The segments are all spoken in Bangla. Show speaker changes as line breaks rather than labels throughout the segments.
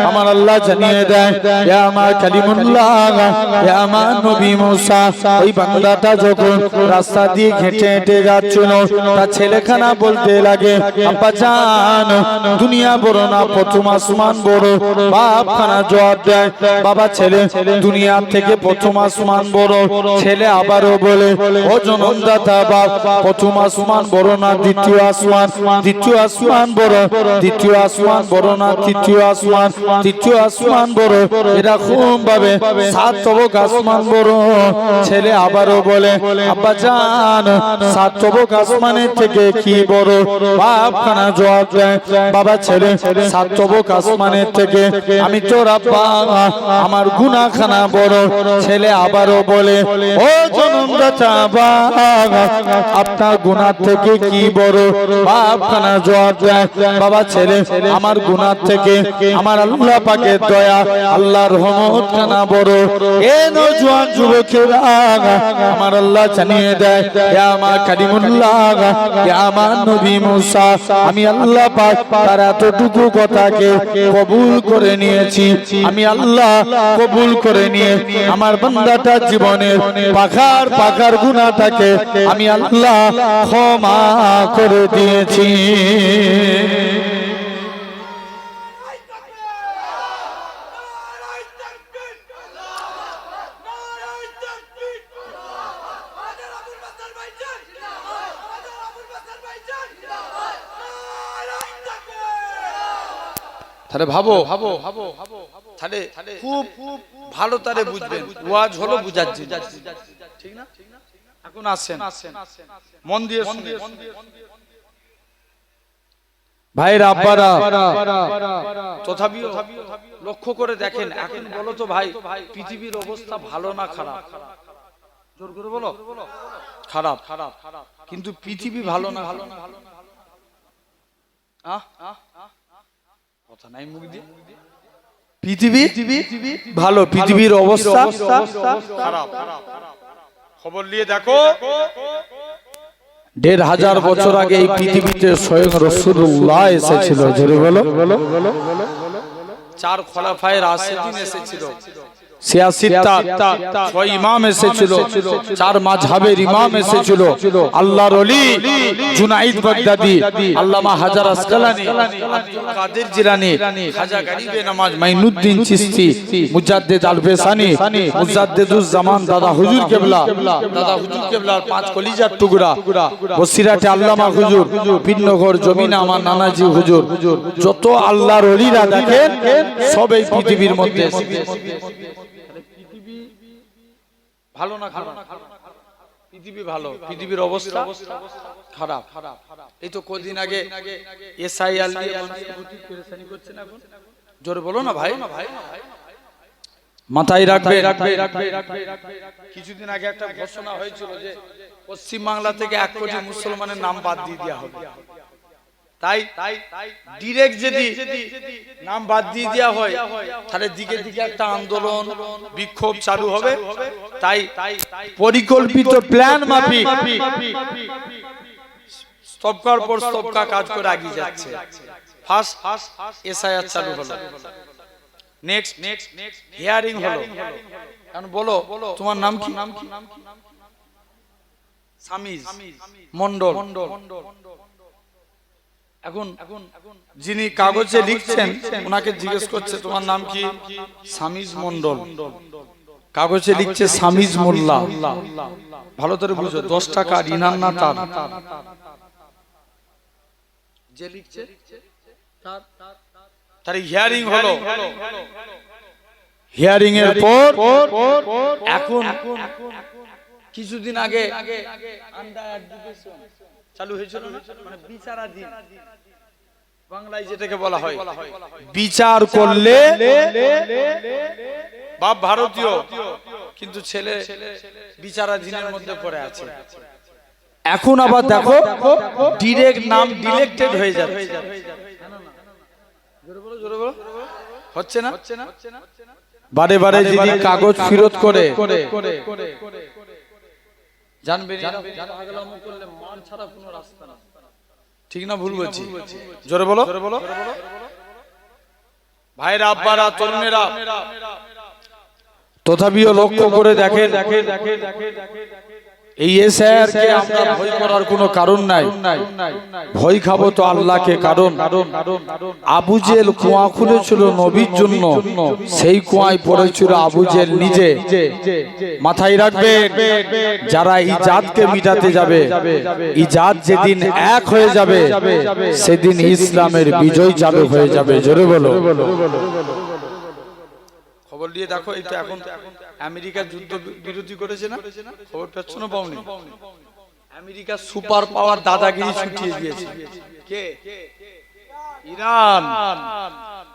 আমার আল্লাহ জানিয়ে দেয় ইয়া আমার কালিমুল্লাহ ইয়া আমার নবী মুসা ওই বান্দাটা যখন রাস্তা দিয়ে হেঁটে হেঁটে যাচ্ছিল তার ছেলেখানা বলতে লাগে আব্বা জান দুনিয়া বড় না প্রথম আসমান বড় বাপ খানা জবাব দেয় বাবা ছেলে দুনিয়া থেকে প্রথম আসমান বড় ছেলে আবারও বলে ও জনমদাতা বাপ প্রথম আসমান বড় না দ্বিতীয় আসমান বড় দ্বিতীয় আসমান বড় না তৃতীয় আসমান বড় এরকম ভাবে সাত তবক আসমান বড় ছেলে আবারও বলে আব্বা জান সাত তবক আসমানের থেকে কি বড় বাপ খানা জবাব দেয় বাবা ছেলে সাত তবক আসমানের থেকে আমি তোর আব্বা আমার গুনাহ খানা বড় ছেলে আবারও বলে ও জনমদাতা বাপ আপনার গুনাহ থেকে কি বড় বাপ খানা জবাব দেয় বাবা ছেলে আমার গুনাহ থেকে আমার আল্লাহ পাকের দয়া আল্লাহর রহমত খানা বড় এ নওজোয়ান যুবকেরা আমার আল্লাহ জানিয়ে দেয় ইয়া আমার কালিমুল্লাহ ইয়া আমার নবী মুসা আমি আল্লাহ পাক তার এতটুকু কথাকে কবুল করে নিয়েছি আমি আল্লাহ কবুল করে নিয়ে আমার বান্দাটার জীবনের পাখার গুনাহটাকে আমি আল্লাহ ক্ষমা করে দিয়েছি তাহলে ভাবো তাহলে খুব ভালো তারে বুঝবেন ওয়াজ হলো বুঝার জিনিস ঠিক না এখন আসেন মন দিয়ে শুনুন ভাইরা আব্বারা তথাপিও লক্ষ্য করে দেখেন এখন বলো তো ভাই পৃথিবীর অবস্থা ভালো না খারাপ জোর করে বলো খারাপ কিন্তু পৃথিবী ভালো না কথা নাই মুখ দিয়ে পৃথিবী ভালো পৃথিবীর অবস্থা খারাপ খবর নিয়ে দেখো ১৫০০ বছর আগে এই পৃথিবীতে স্বয়ং রাসূলুল্লাহ এসেছিল জোরে বলো ৪ খলিফায়ে রাশিদিন এসেছিল ৬ ইমাম এসেছিল ৪ মাযহাবের ইমাম এসেছিল আল্লাহর ওলি জুনাইদ বাগদাদি আল্লামা হাজার আসকালানি আব্দুল কাদের জিলানী খাজা গরিবে নওয়াজ মাইনুদ্দিন চিশতি মুজাদ্দিদ আল-ফেসানি মুজাদ্দিদুজ জামান দাদা হুজুর কেবলার ৫ কলিজার টুকরা বসিরাটে আল্লামা হুজুর পিন্নগর জমিনে আমার নানাজি হুজুর যত আল্লাহর ওলিরা দেখেন সব এই পৃথিবীর মধ্যে ভালো না খারাপ পৃথিবী ভালো পৃথিবীর অবস্থা খারাপ এই তো কদিন আগে এসআইআর নিয়ে পেরেশানি করছে না এখন জোরে বলো না ভাই মাথায় রাখবে কিছুদিন আগে একটা ঘোষণা হয়েছিল যে পশ্চিম বাংলা থেকে ১ কোটি মুসলমানের নাম বাদ দিয়ে দেওয়া হবে তাই ডাইরেক্ট যদি নাম বাদ দিয়ে দেওয়া হয় তাহলে দিকে দিকে একটা আন্দোলন বিক্ষোভ চালু হবে তাই পরিকল্পিত প্ল্যান মাফিক স্তবকার পর স্তবকা কাজ করে এগিয়ে যাচ্ছে ফার্স্ট এসআইআর চালু হলো নেক্সট হিয়ারিং হলো এখন বলো তোমার নাম কি সামিজ মন্ডল এখন যিনি কাগজে লিখছেন ওনাকে জিজ্ঞেস করছে তোমার নাম কি সামিজ মন্ডল কাগজে লিখছে সামিজ মোল্লা ভালো করে বুঝো ১০ টাকা ঋণান না তার যে লিখছে তার হিয়ারিং হলো হিয়ারিং এর পর এখন কিছুদিন আগে আন্ডার এডুকেশন চালু হয়েছিল মানে বিচারাধীন বাংলায় যেটাকে বলা হয় বিচার করলে বাপ ভারতীয় কিন্তু ছেলে বিচারাধীনের মধ্যে পড়ে আছে এখন আবার দেখো ডাইরেক্ট নাম ডিলেক্টেড হয়ে যাচ্ছে জোরে বলো হচ্ছে না বারে বারে যদি কাগজ ফেরত করে জানবেন আগলামো করলে মার ছাড়া কোনো রাস্তা না ঠিক না ভুল বলছি জোরে বলো ভাইরা, আব্বারা, তরুণেরা, তথাপিও লক্ষ্য করে দেখেন, এই এসআইআরকে আমরা ভয় করার কোনো কারণ নাই। ভয় খাবো তো আল্লাহকে, কারণ আবু জেল কুয়া খুলেছিল নবীর জন্য, সেই কুয়ায় পড়েছিল আবু জেল নিজে। মাথায় রাখবেন, যারা এই জাতকে মিটাতে যাবে, এই জাত যেদিন এক হয়ে যাবে, সেদিন ইসলামের বিজয় চালু হয়ে যাবে। জোরে বলো। খবর দিয়ে দেখো, এটা এখন আমেরিকা যুদ্ধ বিরোধী করেছে না, খবর পাচ্ছ না? পাওনি? আমেরিকা সুপার পাওয়ার দাদাগিরি ছুটিয়ে দিয়েছে। কে? ইরান।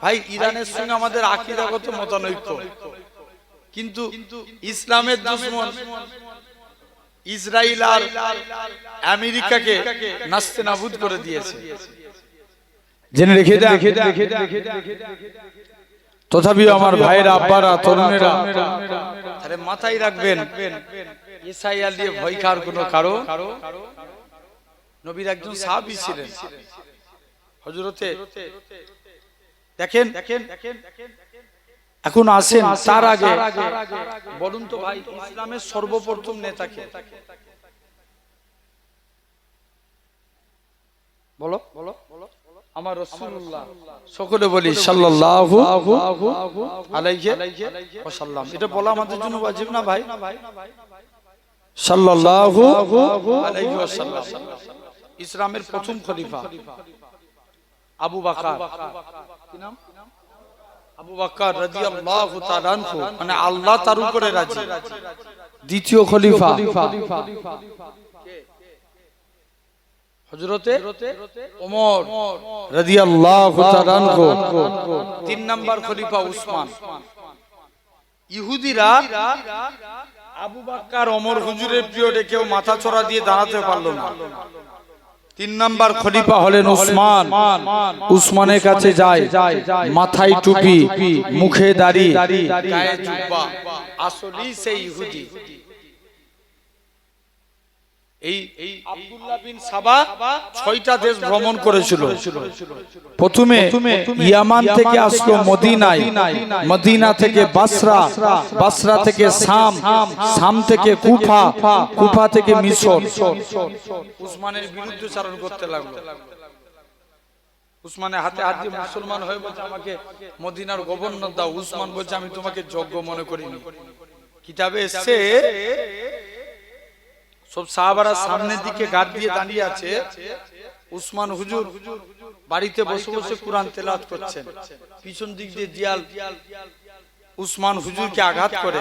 ভাই, ইরানের সঙ্গে আমাদের আকীদাগত মতানৈক্য, কিন্তু ইসলামের দুশমন ইসরায়েল আর আমেরিকাকে নাস্তেনাবুদ করে দিয়েছে। জেনে রেখে দেন। তথাপিও আমার ভাইরা, আব্বারা, তরুণেরা, তাহলে মাথায় রাখবেন, এসআইআর দিয়ে ভয় খাওয়ার কোনো কারণ। নবীর একজন সাহাবী ছিলেন হযরতে, দেখেন এখন আসেন, তার আগে বলুন তো ভাই, ইসলামের সর্বপ্রথম নেতাকে বলো, বলো, আমার রাসূলুল্লাহ। সকলে বলি সাল্লাল্লাহু আলাইহি ওয়াসাল্লাম। এটা বলা আমাদের জন্য ওয়াজিব না ভাই? সাল্লাল্লাহু আলাইহি ওয়াসাল্লাম। ইসলামের প্রথম খলিফা আবু বকর। কি নাম? আবু বকর রাদিয়াল্লাহু তাআলা আনহু, মানে আল্লাহ তার উপরে রাজি। দ্বিতীয় খলিফা হযরতে ওমর রাদিয়াল্লাহু তাআলা আনহু। তিন নাম্বার খলিফা উসমান। ইহুদিরা আবু বকর ওমর হুজুরের পিরিয়ডে কেউ মাথা চড়া দিয়ে দাঁড়াতে পারলো না। তিন নাম্বার খলিফা হলেন উসমান। উসমানের কাছে যায়, মাথায় টুপি, মুখে দাড়ি, গায়ে জুব্বা, আসলি সেই ইহুদি। এই আব্দুল্লাহ বিন সাবা 6টা দেশ ভ্রমণ করেছিল। প্রথমে ইয়ামান থেকে আসলো মদিনায়, মদিনা থেকে বাসরা, বাসরা থেকে শাম, শাম থেকে কুফা, কুফা থেকে মিশর। উসমানের বিরুদ্ধচারণ করতে লাগলো। উসমানের হাতে হাত দিয়ে মুসলমান হয়ে বলছে, আমাকে মদিনার গভর্নর দাও। উসমান বলছে, আমি তোমাকে যোগ্য মনে করিনি। কিতাবে এসেছে, সব সাহাবারা সামনের দিকে গাদ দিয়ে দাঁড়িয়ে আছে, উসমান হুজুর বাড়িতে বসে বসে কুরআন তেলাওয়াত করছেন, পিছন দিক দিয়ে জিয়াল উসমান হুজুরকে আঘাত করে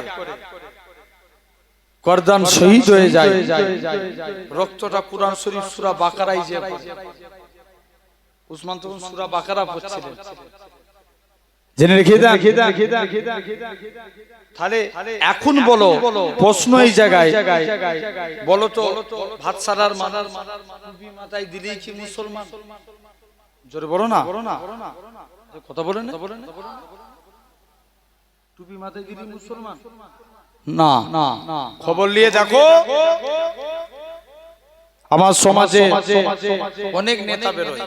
গর্দান শহীদ হয়ে যায়। রক্তটা কুরআন শরীফ সূরা বাকারায় যে উসমান তখন সূরা বাকারা পড়ছিলেন। জেনে রেখে দেন। তাহলে এখন বলো, প্রশ্ন এই জায়গায়, বলো তো, ভাত সারার মানার টুপি মাথায় দিলেই কি মুসলমান? জোরে বলো না, কথা বলেন না। টুপি মাথায় দিলেই মুসলমান না? খবর নিয়ে দেখো, আমার সমাজে অনেক নেতা বেরোয়,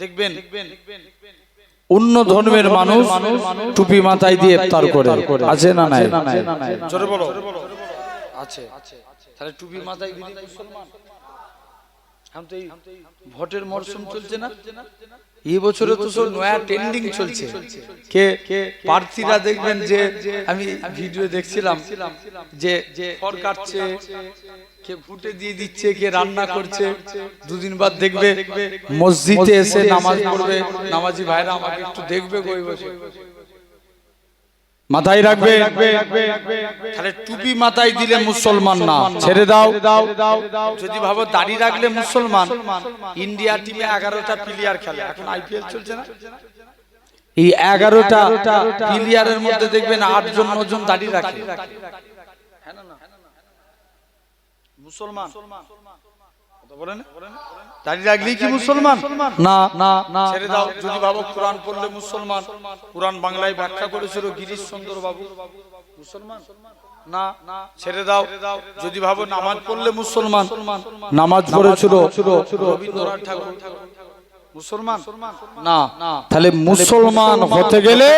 দেখবেন অন্য ধর্মের মানুষ টুপি মাথায় দিয়ে ইফতার করে, আছে না নাই? জোরে বলো। আছে। তাহলে টুপি মাথায় দিয়ে মুসলমান। এখন তো এই ভোটের মরশুম চলছে না, এই বছরে তো সব নয়া ট্রেন্ডিং চলছে। কে প্রার্থীরা দেখবেন যে, আমি ভিডিও দেখছিলাম যে ফর কাটছে, কে ফুটে দিয়ে দিচ্ছে, কে রান্না করছে। দুদিন বাদ দেখবে মসজিদে এসে নামাজ পড়বে, নামাজি ভাইরা আমাকে একটু দেখবে গই বসে। মাথায় রাখবে, তাহলে টুপি মাথায় দিলে মুসলমান না, ছেড়ে দাও। যদি ভাবো দাড়ি রাখলে মুসলমান, ইন্ডিয়া টিমে 11টা প্লেয়ার খেলে, এখন আইপিএল চলছে না, এই 11টা প্লেয়ারের মধ্যে দেখবেন 8 জন 9 জন দাড়ি রাখে। মুসলমান দাড়ি রাখলেই কি মুসলমান? না, ছেড়ে দাও। যদি ভাবো কোরআন পড়লে মুসলমান, কোরআন বাংলায় ব্যাখ্যা করেছিল গিরিশ চন্দ্র বাবু, মুসলমান না, ছেড়ে দাও। যদি ভাবো নামাজ পড়লে মুসলমান, নামাজ পড়েছিল রবীন্দ্রনাথ ঠাকুর, মুসলমান না, তাহলে মুসলমান হতে গেলে